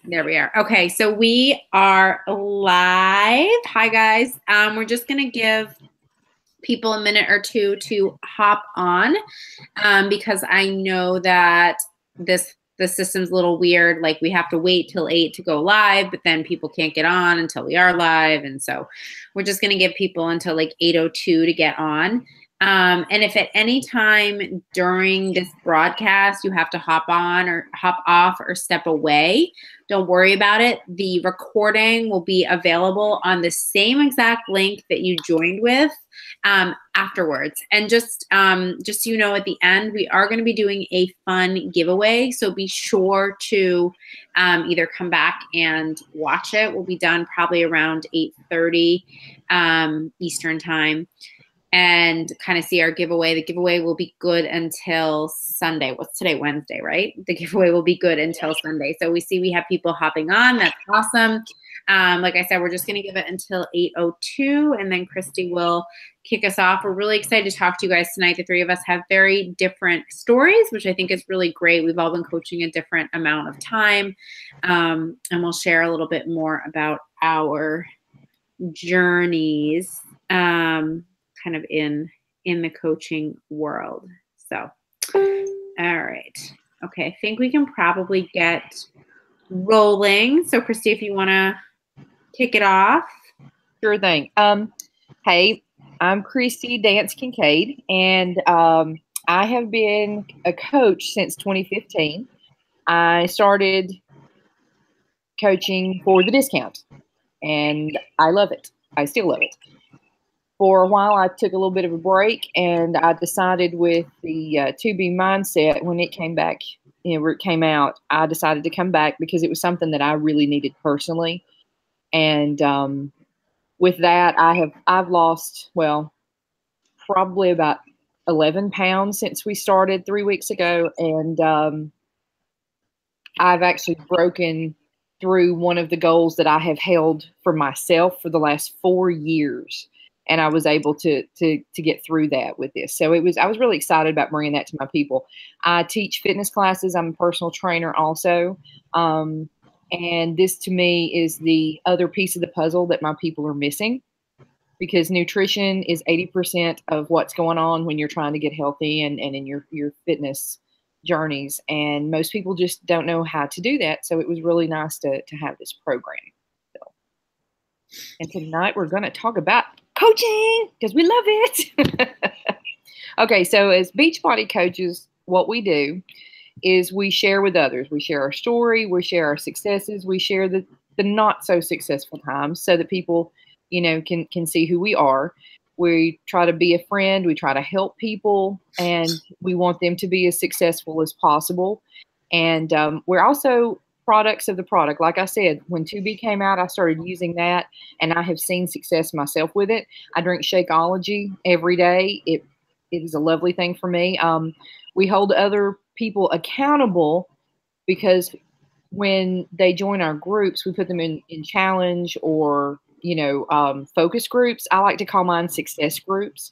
There we are. Okay, so we are live. Hi, guys. We're just going to give people a minute or two to hop on because I know that the system's a little weird. Like we have to wait till 8 to go live, but then people can't get on until we are live. And so we're just going to give people until like 8:02 to get on. And if at any time during this broadcast you have to hop on or hop off or step away, don't worry about it. The recording will be available on the same exact link that you joined with afterwards. And just so you know, at the end, we are going to be doing a fun giveaway. So be sure to either come back and watch it. We'll be done probably around 8:30 Eastern time. And kind of see our giveaway. The giveaway will be good until Sunday. What's today? Wednesday, right? The giveaway will be good until Sunday. So we see we have people hopping on. That's awesome. Like I said, we're just going to give it until 8:02, and then Christy will kick us off. We're really excited to talk to you guys tonight. The three of us have very different stories, which I think is really great. We've all been coaching a different amount of time, and we'll share a little bit more about our journeys. Kind of in the coaching world. So, all right. Okay, I think we can probably get rolling. So, Christy, if you want to kick it off. Sure thing. Hey, I'm Christy Dance Kincaid, and I have been a coach since 2015. I started coaching for the discount, and I love it. I still love it. For a while, I took a little bit of a break, and I decided with the 2B mindset, when it came back, where it came out, I decided to come back because it was something that I really needed personally. And with that, I've lost, well, probably about 11 pounds since we started 3 weeks ago. And I've actually broken through one of the goals that I have held for myself for the last 4 years. And I was able to get through that with this. So I was really excited about bringing that to my people. I teach fitness classes. I'm a personal trainer also. And this to me is the other piece of the puzzle that my people are missing, because nutrition is 80% of what's going on when you're trying to get healthy and in your fitness journeys. And most people just don't know how to do that. So it was really nice to have this program. So, and tonight we're going to talk about coaching because we love it. Okay, so as Beachbody coaches, what we do is we share with others. We share our story, we share our successes, we share the not so successful times so that people, can see who we are. We try to be a friend, we try to help people, and we want them to be as successful as possible. And we're also products of the product. Like I said, when 2B came out, I started using that, and I have seen success myself with it. I drink Shakeology every day. It is a lovely thing for me. We hold other people accountable because when they join our groups, we put them in challenge or focus groups. I like to call mine success groups.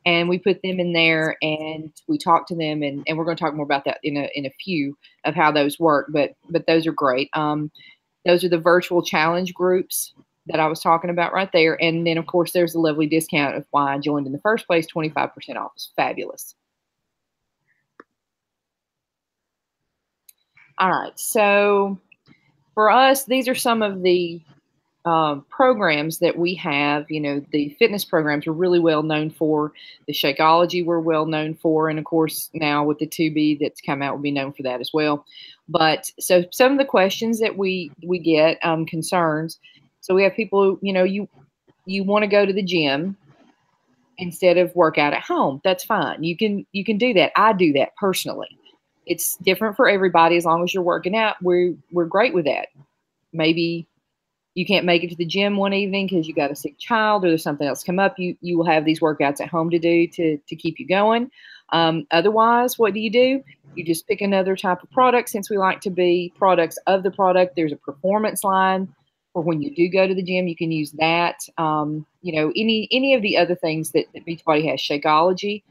And we put them in there and we talk to them, and we're going to talk more about that in a few of how those work. But those are great. Those are the virtual challenge groups that I was talking about right there. And then, of course, there's a lovely discount of why I joined in the first place. 25% off. It's fabulous. All right. So for us, these are some of the programs that we have. The fitness programs we're really well known for. The Shakeology we're well known for, and of course now with the 2B that's come out, we'll be known for that as well. But so some of the questions that we get, concerns. So we have people, you want to go to the gym instead of work out at home. That's fine. You can do that. I do that personally. It's different for everybody. As long as you're working out, we're great with that. Maybe you can't make it to the gym one evening because you got a sick child or there's something else come up. You will have these workouts at home to do to keep you going. Otherwise, what do? You just pick another type of product. Since we like to be products of the product, there's a performance line for when you do go to the gym. You can use that. Any of the other things that Beachbody has. Shakeology,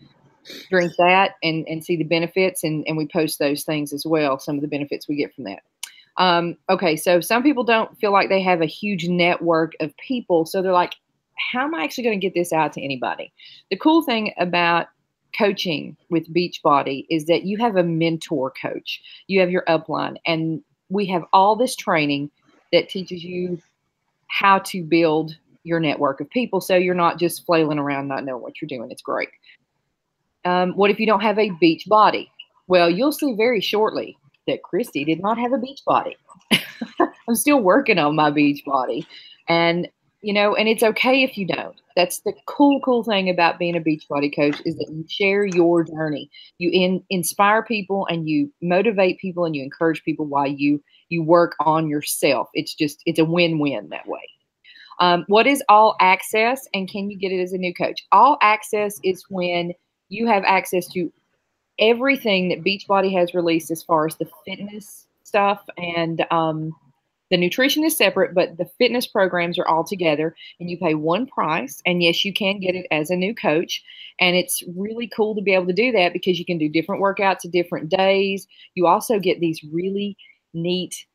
drink that and see the benefits. And we post those things as well, some of the benefits we get from that. Okay, so some people don't feel like they have a huge network of people. So they're like, how am I actually going to get this out to anybody? The cool thing about coaching with Beachbody is that you have a mentor coach. You have your upline, and we have all this training that teaches you how to build your network of people so you're not just flailing around not knowing what you're doing. It's great. What if you don't have a Beachbody? Well, you'll see very shortly that Christy did not have a Beachbody. I'm still working on my Beachbody. And, you know, and it's okay if you don't. That's the cool thing about being a Beachbody coach is that you share your journey. You inspire people and you motivate people and you encourage people while you work on yourself. It's a win-win that way. What is all access, and can you get it as a new coach? All access is when you have access to everything that Beachbody has released as far as the fitness stuff, and the nutrition is separate, but the fitness programs are all together, and you pay one price. And yes, you can get it as a new coach, and it's really cool to be able to do that because you can do different workouts at different days. You also get these really neat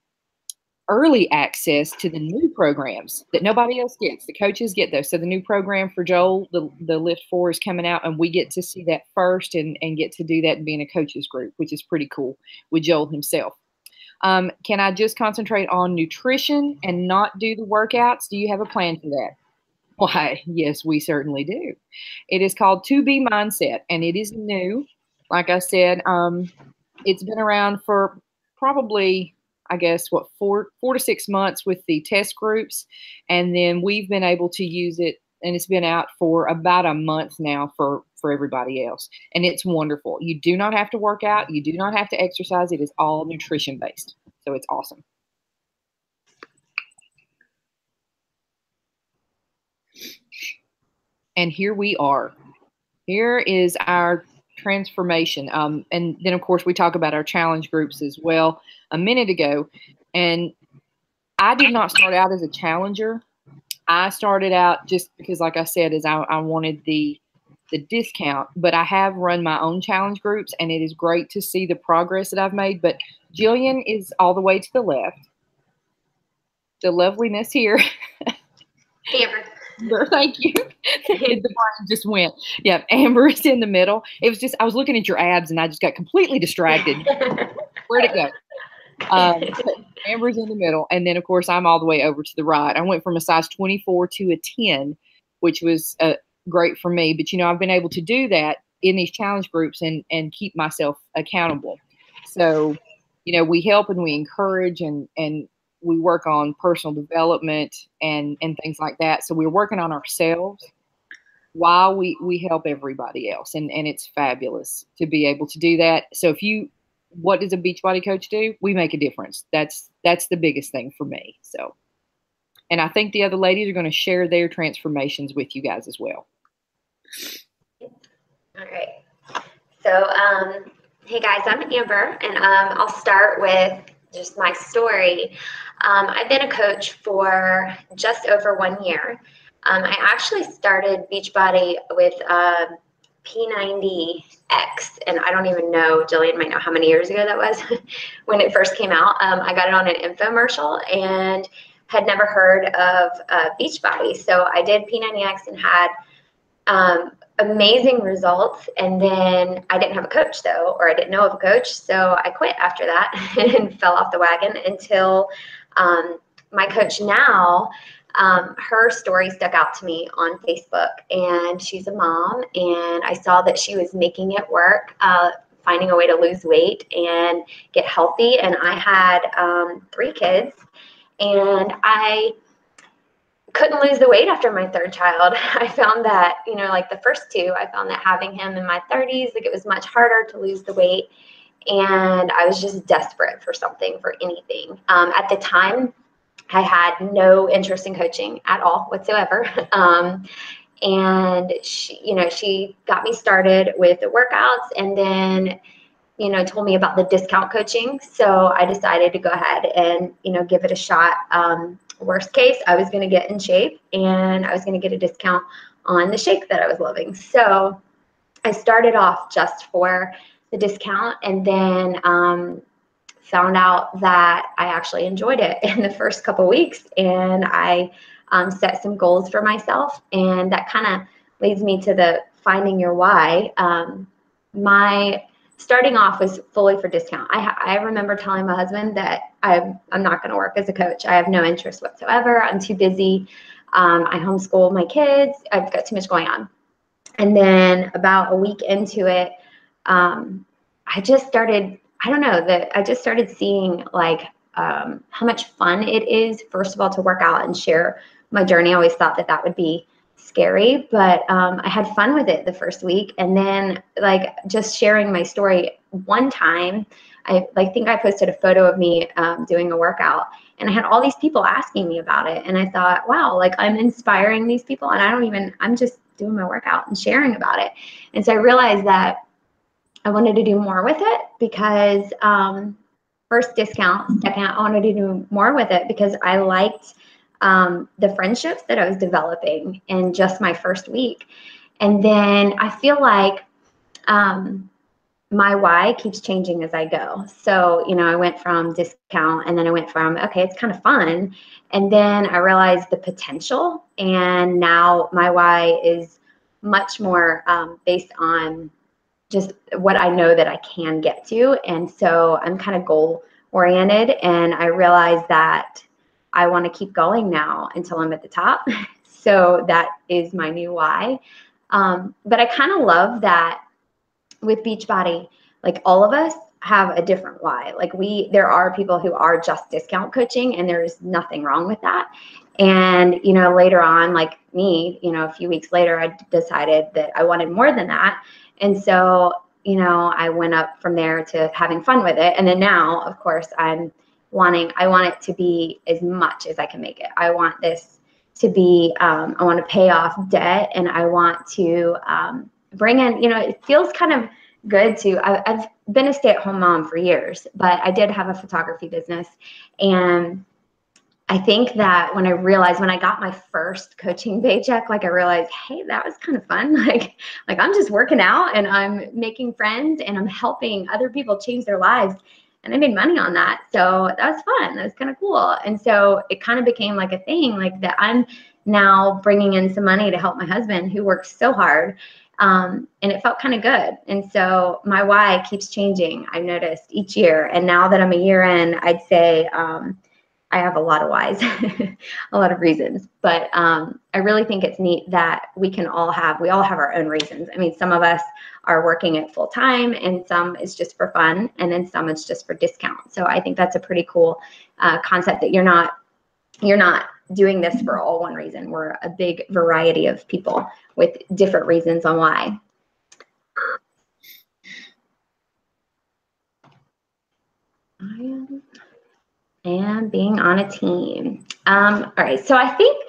early access to the new programs that nobody else gets. The coaches get those. So the new program for Joel, the Lift 4 is coming out, and we get to see that first and get to do that and be in a coaches group, which is pretty cool with Joel himself. Can I just concentrate on nutrition and not do the workouts? Do you have a plan for that? Why, yes, we certainly do. It is called 2B Mindset, and it is new. Like I said, it's been around for probably, I guess, 4 to 6 months with the test groups. And then we've been able to use it, and it's been out for about a month now for everybody else. And it's wonderful. You do not have to work out. You do not have to exercise. It is all nutrition based. So it's awesome. And here we are. Here is our transformation. And then, of course, we talk about our challenge groups as well a minute ago. And I did not start out as a challenger. I started out just because, like I said, is I wanted the discount, but I have run my own challenge groups, and it is great to see the progress that I've made. But Jillian is all the way to the left. The loveliness here. Amber, thank you. The brain just went. Yep, Amber is in the middle. It was just, I was looking at your abs and I just got completely distracted. Where'd it go? Amber's in the middle. And then, of course, I'm all the way over to the right. I went from a size 24 to a 10, which was great for me. But, you know, I've been able to do that in these challenge groups and keep myself accountable. So, you know, we help and we encourage and we work on personal development and things like that. So we're working on ourselves while we help everybody else. And it's fabulous to be able to do that. So what does a Beachbody coach do? We make a difference. That's the biggest thing for me. So, and I think the other ladies are going to share their transformations with you guys as well. All right. So, hey guys, I'm Amber, and I'll start with just my story. I've been a coach for just over 1 year. I actually started Beachbody with P90X, and I don't even know, Jillian might know how many years ago that was when it first came out. I got it on an infomercial and had never heard of Beachbody. So I did P90X and had amazing results. And then I didn't have a coach though, or I didn't know of a coach. So I quit after that and fell off the wagon until my coach now, her story stuck out to me on Facebook, and she's a mom, and I saw that she was making it work, finding a way to lose weight and get healthy. And I had 3 kids, and I couldn't lose the weight after my 3rd child. I found that, you know, like the first 2, I found that having him in my 30s, like it was much harder to lose the weight. And I was just desperate for something, for anything. At the time, I had no interest in coaching at all whatsoever. And she got me started with the workouts, and then, you know, told me about the discount coaching. So I decided to go ahead and, you know, give it a shot. Worst case, I was going to get in shape and I was going to get a discount on the shake that I was loving. So I started off just for the discount, and then found out that I actually enjoyed it in the first couple of weeks, and I set some goals for myself, and that kind of leads me to the finding your why. My starting off was fully for discount. I remember telling my husband that I'm not going to work as a coach. I have no interest whatsoever. I'm too busy. I homeschool my kids. I've got too much going on. And then about a week into it, I just started, I just started seeing like how much fun it is, first of all, to work out and share my journey. I always thought that would be scary, but I had fun with it the first week. And then like just sharing my story one time, I think I posted a photo of me doing a workout, and I had all these people asking me about it. And I thought, wow, like I'm inspiring these people, and I'm just doing my workout and sharing about it. And so I realized that I wanted to do more with it because first discount, second, I wanted to do more with it because I liked the friendships that I was developing in just my first week. And then I feel like my why keeps changing as I go. So, I went from discount, and then I went from, okay, it's kind of fun. And then I realized the potential. And now my why is much more based on just what I know that I can get to. And so I'm kind of goal oriented, and I realize that I want to keep going now until I'm at the top. So that is my new why. But I kind of love that with Beachbody, like all of us have a different why. Like there are people who are just discount coaching, and there's nothing wrong with that. And, later on, like me, a few weeks later, I decided that I wanted more than that. And so, I went up from there to having fun with it. And then now, of course, I want it to be as much as I can make it. I want this to be, I want to pay off debt, and I want to bring in, it feels kind of good to, I've been a stay-at-home mom for years, but I did have a photography business. And I think that when I got my first coaching paycheck, like I realized, hey, that was kind of fun. Like I'm just working out, and I'm making friends, and I'm helping other people change their lives. And I made money on that. So that was fun. That was kind of cool. And so it kind of became like a thing, like that I'm now bringing in some money to help my husband, who works so hard. And it felt kind of good. And so my why keeps changing, I've noticed, each year. And now that I'm a year in, I'd say I have a lot of whys, a lot of reasons. But I really think it's neat that we all have our own reasons. I mean, some of us are working it full time, and some is just for fun, and then some is just for discount. So I think that's a pretty cool concept, that you're not doing this for all one reason. We're a big variety of people with different reasons on why. And being on a team. All right, so I think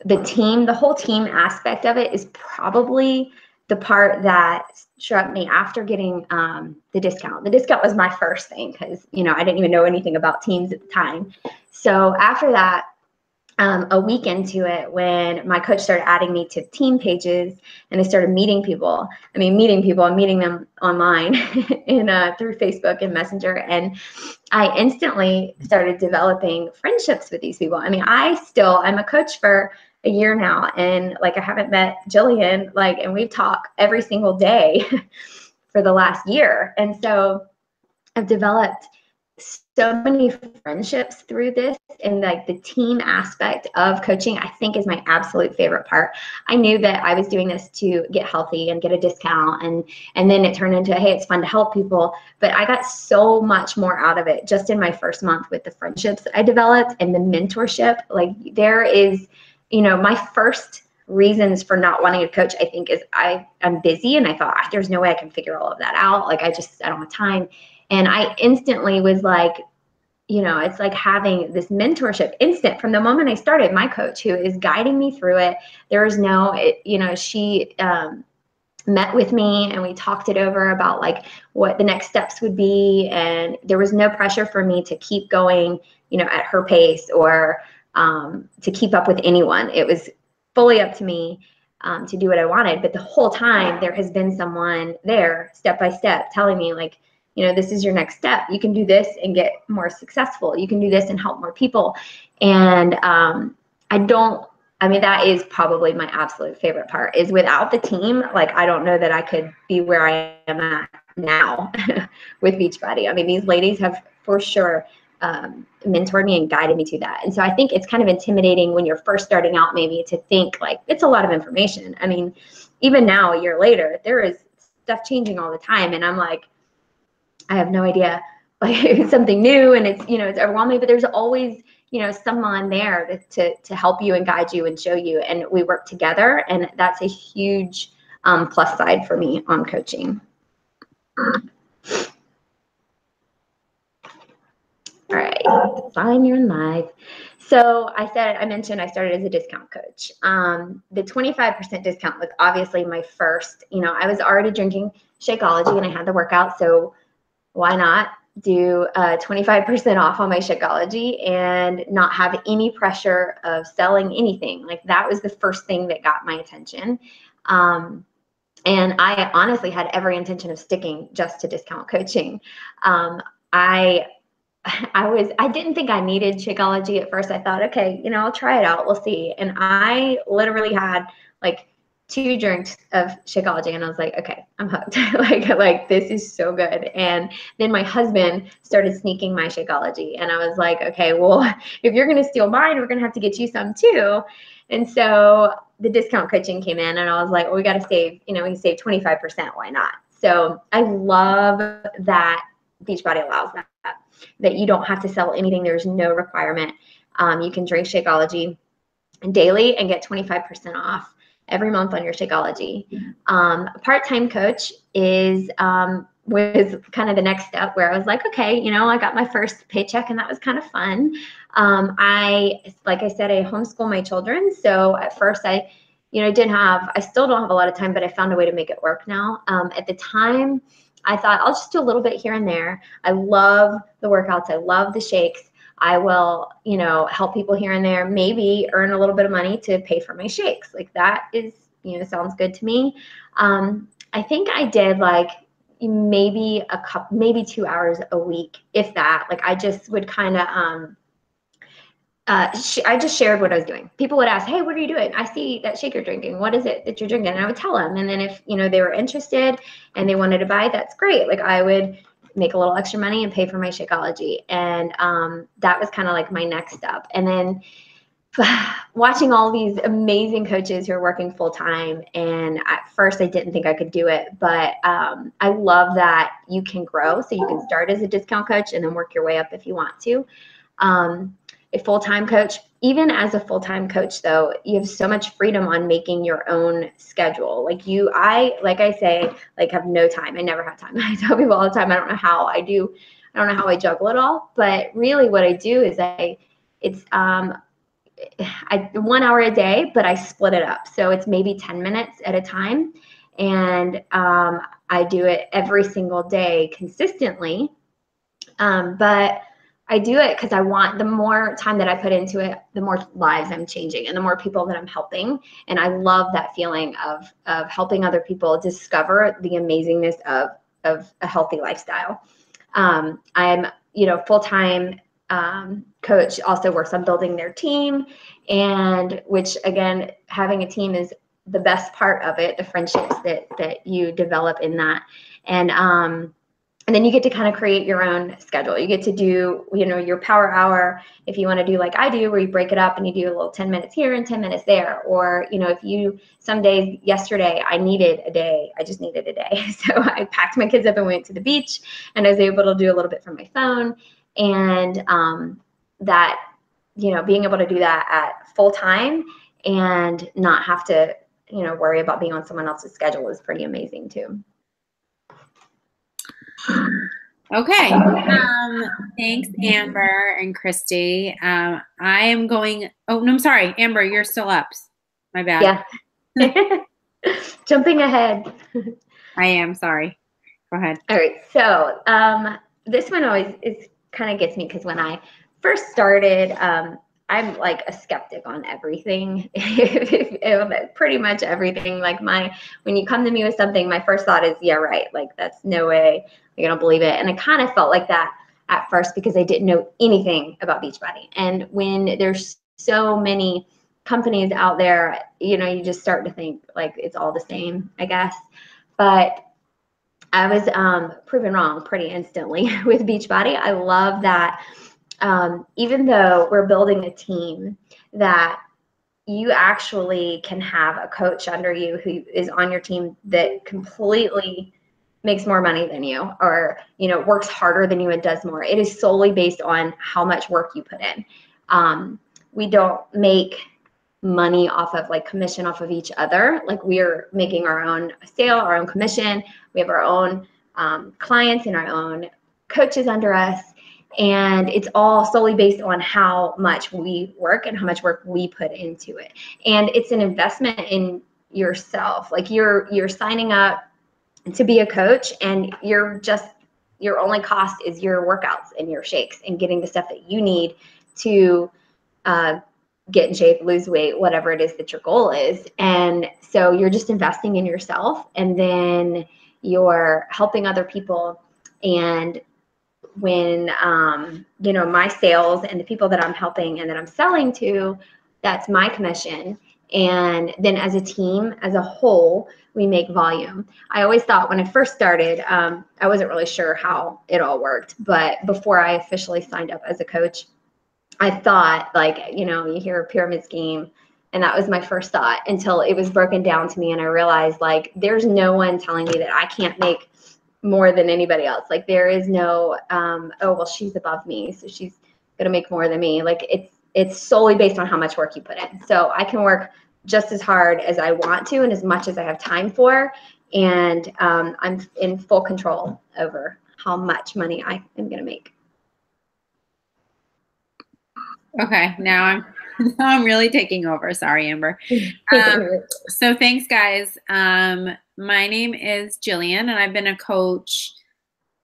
the whole team aspect of it is probably the part that struck me after getting the discount. The discount was my first thing because, I didn't even know anything about teams at the time. So after that, a week into it, when my coach started adding me to team pages, and I started meeting people. I'm meeting them online through Facebook and Messenger. And I instantly started developing friendships with these people. I mean, I'm a coach for a year now, and like I haven't met Jillian, and we've talked every single day for the last year. And so I've developed so many friendships through this, and like the team aspect of coaching, I think, is my absolute favorite part. I knew that I was doing this to get healthy and get a discount, and then it turned into, hey, it's fun to help people. But I got so much more out of it just in my first month with the friendships I developed and the mentorship. Like there is, my first reasons for not wanting a coach, I think, is I'm busy, and I thought, there's no way I can figure all of that out. Like I don't have time. And I instantly was like, it's like having this mentorship instant from the moment I started. My coach, who is guiding me through it, she met with me, and we talked it over about like what the next steps would be. And there was no pressure for me to keep going, at her pace, or to keep up with anyone. It was fully up to me to do what I wanted. But the whole time there has been someone there step by step telling me, like, this is your next step. You can do this and get more successful. You can do this and help more people. And that is probably my absolute favorite part, is without the team, like, I don't know that I could be where I am at now with Beachbody. I mean, these ladies have for sure mentored me and guided me to that. And so I think it's kind of intimidating when you're first starting out, maybe, to think like it's a lot of information. I mean, even now, a year later, there is stuff changing all the time. And I'm like, I have no idea, like, it's something new, and it's overwhelming, but there's always, someone there to help you and guide you and show you. And we work together. And that's a huge plus side for me on coaching. All right, fine, you're live. So I mentioned I started as a discount coach. The 25% discount was obviously my first, I was already drinking Shakeology and I had the workout. So why not do 25% off on my Shakeology and not have any pressure of selling anything? Like, that was the first thing that got my attention. And I honestly had every intention of sticking just to discount coaching. I didn't think I needed Shakeology at first. I thought, okay, I'll try it out. We'll see. And I literally had like 2 drinks of Shakeology and I was like, okay, I'm hooked. like this is so good. And then my husband started sneaking my Shakeology and I was like, okay, well, if you're going to steal mine, we're going to have to get you some too. And so the discount coaching came in and I was like, well, we got to save, we save 25%. Why not? So I love that Beachbody allows that you don't have to sell anything. There's no requirement. You can drink Shakeology daily and get 25% off every month on your Shakeology. Part-time coach was kind of the next step, where I was like, okay, I got my first paycheck and that was kind of fun. Like I said, I homeschool my children. So at first I still don't have a lot of time, but I found a way to make it work now. At the time, I thought I'll just do a little bit here and there. I love the workouts. I love the shakes. I will, help people here and there, maybe earn a little bit of money to pay for my shakes. Like, that is, sounds good to me. I think I did like maybe 2 hours a week, if that. Like, I just would kind of, I just shared what I was doing. People would ask, hey, what are you doing? I see that shake you're drinking. What is it that you're drinking? And I would tell them. And then if, they were interested and they wanted to buy, that's great. Like, I would make a little extra money and pay for my Shakeology. And that was kind of like my next step. And then watching all these amazing coaches who are working full time. And at first I didn't think I could do it, but I love that you can grow. So you can start as a discount coach and then work your way up if you want to. A full-time coach, even as a full-time coach, though, you have so much freedom on making your own schedule. Like I say, have no time. I never have time. I tell people all the time, I don't know how I juggle it all. But really what I do is it's 1 hour a day, but I split it up. So it's maybe 10 minutes at a time. And I do it every single day consistently. But I do it because I want, the more time that I put into it, the more lives I'm changing and the more people that I'm helping. And I love that feeling of helping other people discover the amazingness of a healthy lifestyle. I'm, full-time coach also works on building their team, and which, again, having a team is the best part of it, the friendships that you develop in that. And then you get to kind of create your own schedule. You get to do, your power hour, if you want to do like I do, where you break it up and you do a little 10 minutes here and 10 minutes there. Or, some days, yesterday, I just needed a day. So I packed my kids up and went to the beach, and I was able to do a little bit from my phone. And that, being able to do that at full time and not have to, worry about being on someone else's schedule is pretty amazing too. Okay. Thanks, Amber and Christy. I am going. Oh, no, I'm sorry. Amber, you're still up. My bad. Yeah. Jumping ahead. I am. Sorry. Go ahead. All right. So this one always kind of gets me, because when I first started, I'm like a skeptic on everything, pretty much everything. Like when you come to me with something, my first thought is, yeah, right. Like that's no way you're gonna believe it. And I kind of felt like that at first because I didn't know anything about Beachbody. And when there's so many companies out there, you just start to think like it's all the same, I guess. But I was proven wrong pretty instantly with Beachbody. I love that. Even though we're building a team, that you actually can have a coach under you who is on your team that completely makes more money than you, or works harder than you and does more. It is solely based on how much work you put in. We don't make money off of like commission off of each other. Like we're making our own sale, our own commission. We have our own clients and our own coaches under us. And it's all solely based on how much we work and how much work we put into it. And it's an investment in yourself. Like you're signing up to be a coach, and your only cost is your workouts and your shakes and getting the stuff that you need to get in shape, lose weight, whatever it is that your goal is. And so you're just investing in yourself, and then you're helping other people. And when my sales and the people that I'm helping and that I'm selling to, that's my commission. And then as a team, as a whole, we make volume. I always thought when I first started, I wasn't really sure how it all worked. But before I officially signed up as a coach, I thought you hear a pyramid scheme, and that was my first thought until it was broken down to me. And I realized like, there's no one telling me that I can't make more than anybody else. Like there is no, oh, well, she's above me, so she's going to make more than me. Like it's solely based on how much work you put in. So I can work just as hard as I want to and as much as I have time for. And I'm in full control over how much money I am going to make. Okay, now I'm really taking over. Sorry, Amber. So thanks, guys. My name is Jillian, and I've been a coach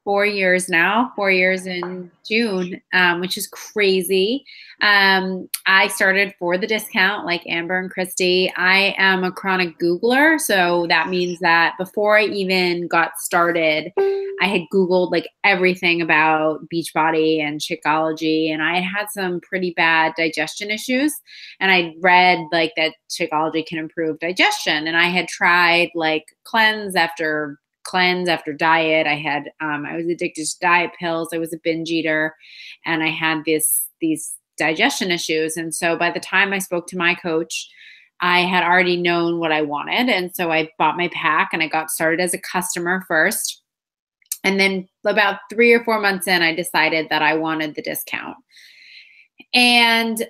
4 years now, 4 years in June, which is crazy. I started for the discount like Amber and Christy. I am a chronic Googler. So that means that before I even got started, I had Googled like everything about Beachbody and Shakeology, and I had some pretty bad digestion issues. And I read like that Shakeology can improve digestion. And I had tried like cleanse after diet. I was addicted to diet pills. I was a binge eater, and I had these digestion issues. And so by the time I spoke to my coach, I had already known what I wanted. And so I bought my pack and I got started as a customer first. And then about 3 or 4 months in, I decided that I wanted the discount. And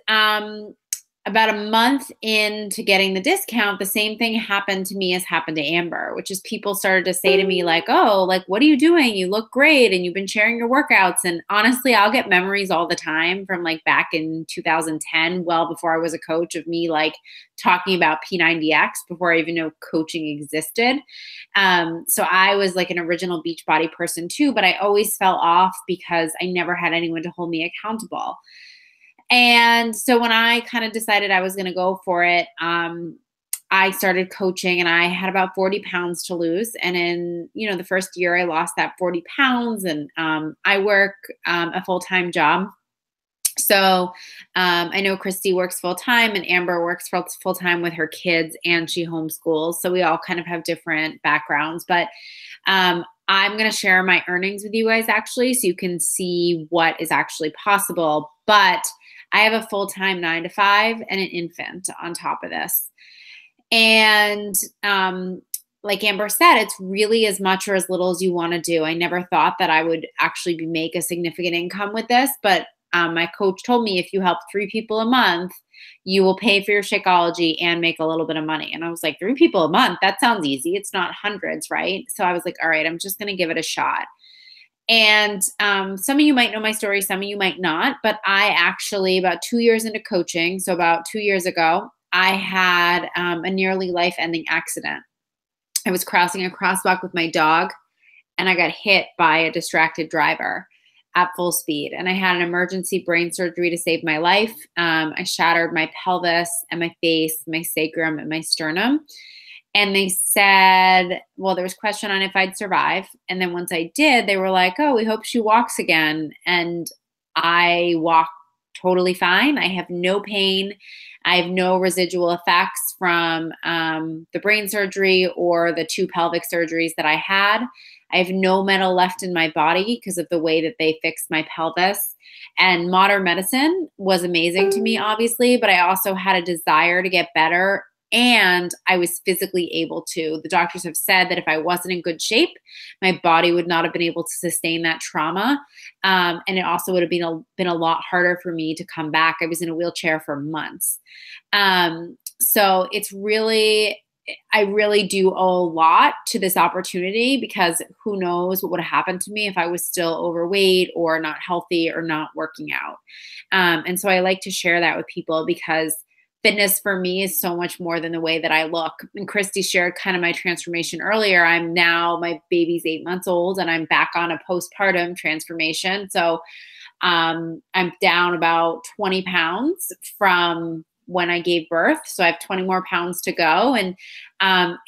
about a month into getting the discount, the same thing happened to me as happened to Amber, which is people started to say to me like, oh, like, what are you doing? You look great. And you've been sharing your workouts. And honestly, I'll get memories all the time from like back in 2010, well before I was a coach, of me like talking about P90X before I even knew coaching existed. So I was like an original Beachbody person too, but I always fell off because I never had anyone to hold me accountable. And so when I kind of decided I was going to go for it, I started coaching, and I had about 40 pounds to lose. And in, the first year I lost that 40 pounds, and I work a full-time job. So I know Christy works full-time, and Amber works full-time with her kids, and she homeschools. So we all kind of have different backgrounds, but I'm going to share my earnings with you guys actually, so you can see what is actually possible. But I have a full-time 9 to 5 and an infant on top of this. And like Amber said, it's really as much or as little as you want to do. I never thought that I would actually make a significant income with this, but my coach told me if you help 3 people a month, you will pay for your Shakeology and make a little bit of money. And I was like, 3 people a month? That sounds easy. It's not hundreds, right? So I was like, all right, I'm just going to give it a shot. And some of you might know my story, some of you might not, but I actually, about 2 years into coaching, so about 2 years ago, I had a nearly life-ending accident. I was crossing a crosswalk with my dog, and I got hit by a distracted driver. at full speed. And I had an emergency brain surgery to save my life. I shattered my pelvis and my face, my sacrum and my sternum. And they said, well, there was a question on if I'd survive. And then once I did, they were like, oh, we hope she walks again. And I walked totally fine. I have no pain. I have no residual effects from the brain surgery or the 2 pelvic surgeries that I had. I have no metal left in my body because of the way that they fixed my pelvis. And modern medicine was amazing to me, obviously, but I also had a desire to get better. And I was physically able to. The doctors have said that if I wasn't in good shape, my body would not have been able to sustain that trauma. And it also would have been a lot harder for me to come back. I was in a wheelchair for months. So it's really, I really do owe a lot to this opportunity, because who knows what would have happened to me if I was still overweight or not healthy or not working out. And so I like to share that with people, because fitness for me is so much more than the way that I look. And Christy shared kind of my transformation earlier. I'm now, my baby's 8 months old and I'm back on a postpartum transformation. So I'm down about 20 pounds from when I gave birth. So I have 20 more pounds to go. And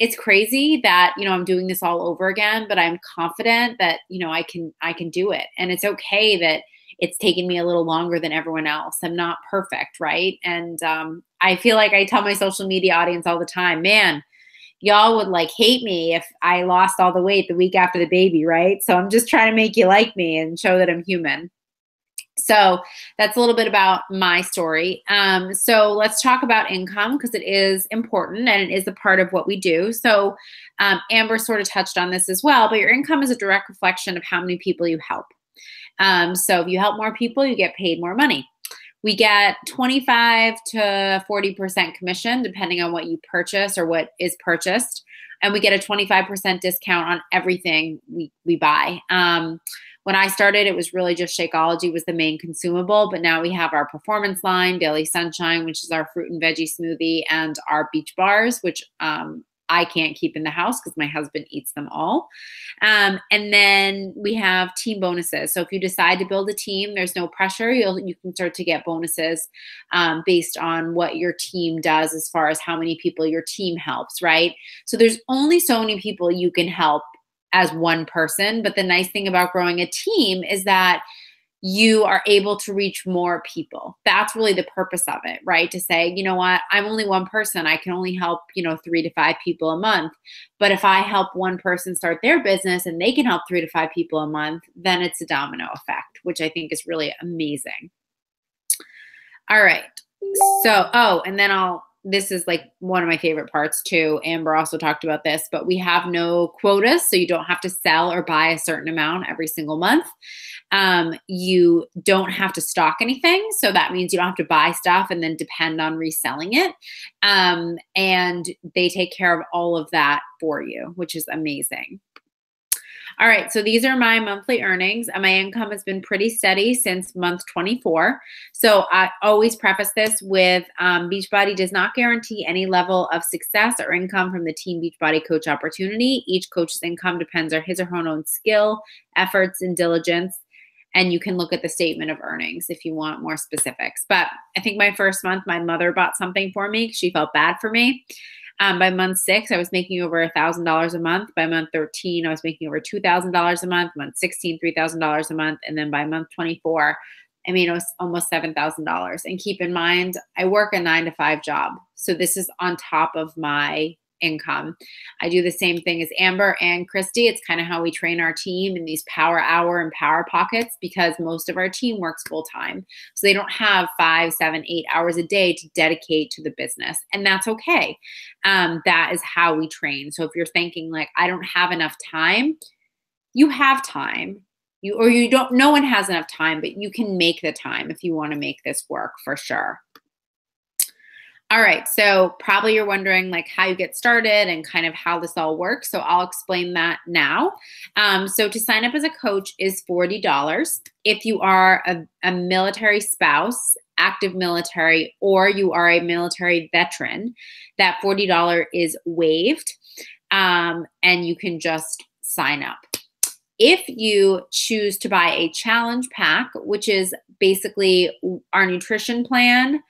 it's crazy that, I'm doing this all over again, but I'm confident that, I can do it. And it's okay that it's taken me a little longer than everyone else. I'm not perfect, right? And I feel like I tell my social media audience all the time, man, y'all would hate me if I lost all the weight the week after the baby, right? So I'm just trying to make you like me and show that I'm human. So that's a little bit about my story. So let's talk about income, because it is important and it is a part of what we do. So Amber sort of touched on this as well, but your income is a direct reflection of how many people you help. So if you help more people, you get paid more money. We get 25 to 40% commission, depending on what you purchase or what is purchased. And we get a 25% discount on everything we buy. When I started, it was really just Shakeology was the main consumable, but now we have our performance line, Daily Sunshine, which is our fruit and veggie smoothie, and our beach bars, which I can't keep in the house because my husband eats them all. And then we have team bonuses. So if you decide to build a team, there's no pressure. You can start to get bonuses based on what your team does as far as how many people your team helps, right? So there's only so many people you can help as one person. But the nice thing about growing a team is that you are able to reach more people. That's really the purpose of it, right? To say, you know what, I'm only one person. I can only help, 3 to 5 people a month. But if I help one person start their business and they can help 3 to 5 people a month, then it's a domino effect, which I think is really amazing. All right. So, and then this is one of my favorite parts too. Amber also talked about this, but we have no quotas. So you don't have to sell or buy a certain amount every single month. You don't have to stock anything. So that means you don't have to buy stuff and then depend on reselling it. And they take care of all of that for you, which is amazing. All right, so these are my monthly earnings, and my income has been pretty steady since month 24. So I always preface this with Beachbody does not guarantee any level of success or income from the Team Beachbody Coach opportunity. Each coach's income depends on his or her own skill, efforts, and diligence. And you can look at the statement of earnings if you want more specifics. But I think my first month, my mother bought something for me. She felt bad for me. By month 6, I was making over $1,000 a month. By month 13, I was making over $2,000 a month. Month 16, $3,000 a month. And then by month 24, it was almost $7,000. And keep in mind, I work a 9 to 5 job. So this is on top of my income. I do the same thing as Amber and Christy. It's kind of how we train our team in these power hour and power pockets, because most of our team works full time. So they don't have 5, 7, 8 hours a day to dedicate to the business. And that's okay. That is how we train. So if you're thinking I don't have enough time, you have time. No one has enough time, but you can make the time if you want to make this work for sure. All right, so probably you're wondering how you get started and kind of how this all works. So I'll explain that now. So to sign up as a coach is $40. If you are a military spouse, active military, or you are a military veteran, that $40 is waived, and you can just sign up. If you choose to buy a challenge pack, which is basically our nutrition plan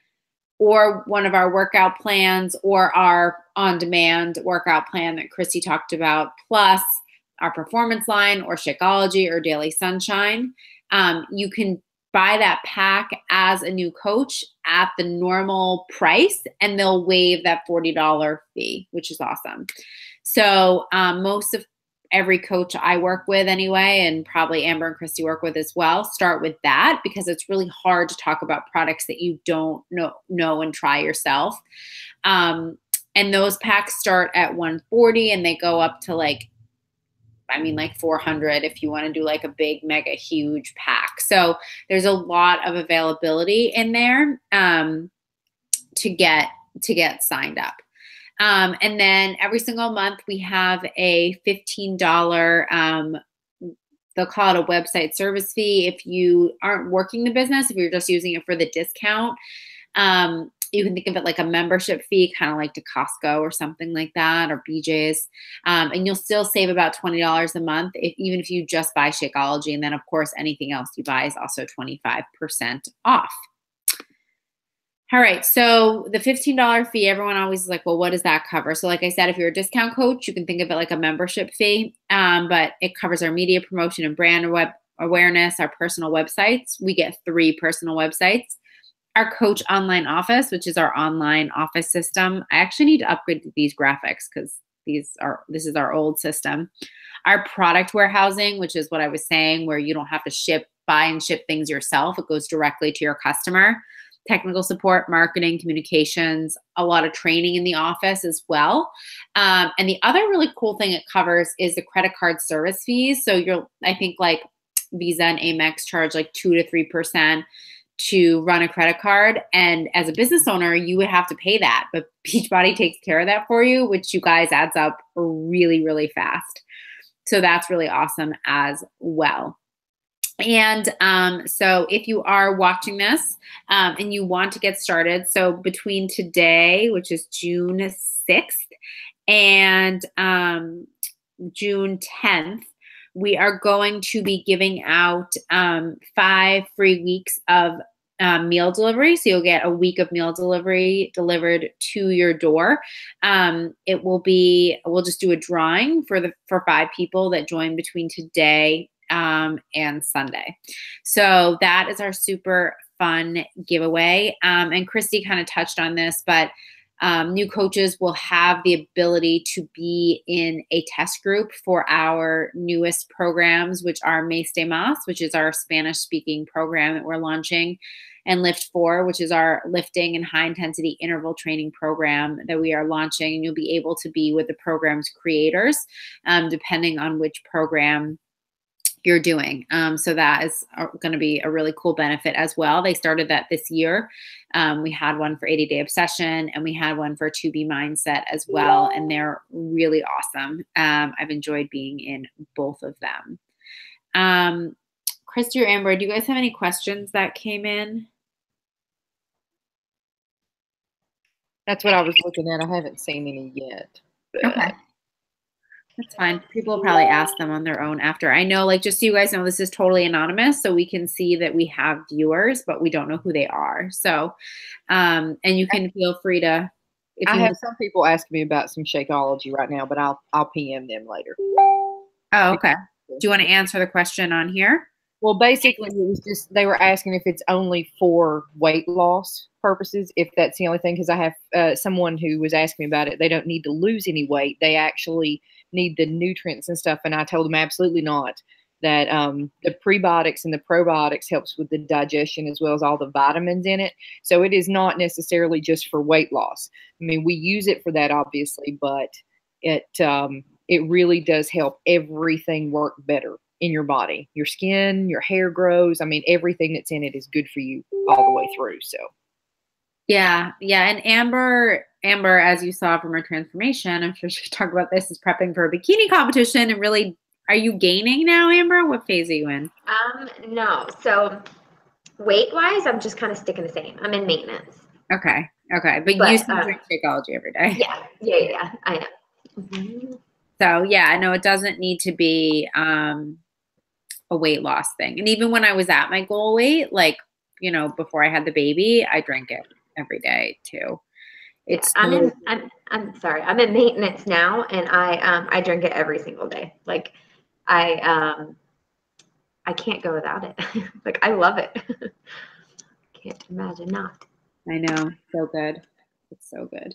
or one of our workout plans or our on-demand workout plan that Christy talked about, plus our performance line or Shakeology or Daily Sunshine, you can buy that pack as a new coach at the normal price, and they'll waive that $40 fee, which is awesome. So most of every coach I work with anyway, and probably Amber and Christy work with as well, start with that because it's really hard to talk about products that you don't know and try yourself. And those packs start at $140 and they go up to like $400 if you want to do like a big, mega, huge pack. So there's a lot of availability in there to get signed up. And then every single month we have a $15, they'll call it a website service fee. If you aren't working the business, if you're just using it for the discount, you can think of it like a membership fee, kind of like to Costco or something like that, or BJ's. And you'll still save about $20 a month, even if you just buy Shakeology. And then, of course, anything else you buy is also 25% off. All right, so the $15 fee, everyone always is like, well, what does that cover? So like I said, if you're a discount coach, you can think of it like a membership fee, but it covers our media promotion and brand web awareness, our personal websites. We get 3 personal websites. Our Coach Online Office, which is our online office system. I actually need to upgrade these graphics because this is our old system. Our product warehousing, which is what I was saying, where you don't have to buy and ship things yourself. It goes directly to your customer. Technical support, marketing, communications, a lot of training in the office as well. And the other really cool thing it covers is the credit card service fees. So I think like Visa and Amex charge like 2 to 3% to run a credit card. And as a business owner, you would have to pay that, but Beachbody takes care of that for you, which you guys adds up really, really fast. So that's really awesome as well. And so if you are watching this and you want to get started, so between today, which is June 6th, and June 10th, we are going to be giving out 5 free weeks of meal delivery. So you'll get a week of meal delivery delivered to your door. We'll just do a drawing for 5 people that join between today and Sunday. So that is our super fun giveaway. And Christy kind of touched on this, but new coaches will have the ability to be in a test group for our newest programs, which are Mes de Mas, which is our Spanish speaking program that we're launching, and Lift 4, which is our lifting and high intensity interval training program that we are launching. And you'll be able to be with the program's creators, depending on which program you're doing. So that is going to be a really cool benefit as well. They started that this year. We had one for 80 Day Obsession and we had one for 2B Mindset as well. And they're really awesome. I've enjoyed being in both of them. Christy or Amber, do you guys have any questions that came in? That's what I was looking at. I haven't seen any yet. Okay. That's fine. People will probably ask them on their own after. I know, like, just so you guys know, this is totally anonymous, so we can see that we have viewers, but we don't know who they are. So, and you can feel free to. I have some people asking me about some Shakeology right now, but I'll PM them later. Oh, okay. Do you want to answer the question on here? Well, basically, it was just they were asking if it's only for weight loss purposes, if that's the only thing, because I have someone who was asking me about it. They don't need to lose any weight. They actually need the nutrients and stuff. And I told them absolutely not, that the prebiotics and the probiotics helps with the digestion as well as all the vitamins in it. So it is not necessarily just for weight loss. I mean, we use it for that, obviously, but it really does help everything work better in your body. Your skin, your hair grows. I mean, everything that's in it is good for you all the way through. So. Yeah. And Amber, as you saw from her transformation, I'm sure she talked about this, is prepping for a bikini competition. And really, are you gaining now, Amber? What phase are you in? No. So weight-wise, I'm just kind of sticking the same. I'm in maintenance. Okay. But you still drink Shakeology every day. Yeah. I am. Mm-hmm. So yeah, I know it doesn't need to be a weight loss thing. And even when I was at my goal weight, like, you know, before I had the baby, I drank it every day too. It's I'm sorry. I'm in maintenance now, and I drink it every single day. Like I can't go without it. Like I love it. Can't imagine not. I know, so good. It's so good.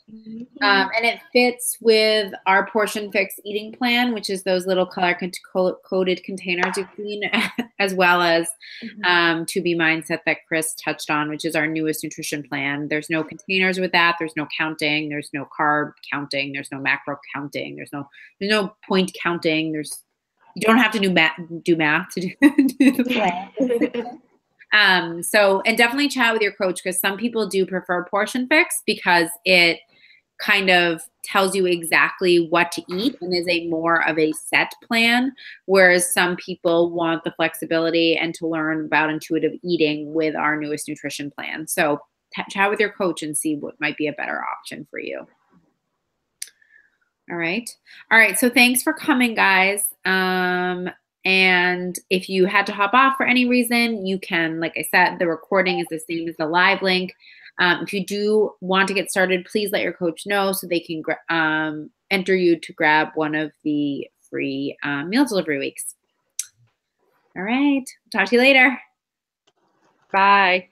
And it fits with our Portion Fix eating plan, which is those little color-coded containers you've seen, as well as To Be Mindset that Chris touched on, which is our newest nutrition plan. There's no containers with that. There's no counting. There's no carb counting. There's no macro counting. There's no point counting. You don't have to do math to do the plan. And definitely chat with your coach, because some people do prefer Portion Fix because it kind of tells you exactly what to eat and is more of a set plan, whereas some people want the flexibility and to learn about intuitive eating with our newest nutrition plan. So chat with your coach and see what might be a better option for you. All right. So thanks for coming, guys. And if you had to hop off for any reason, you can, like I said, the recording is the same as the live link. If you do want to get started, please let your coach know so they can enter you to grab one of the free meal delivery weeks. All right. Talk to you later. Bye.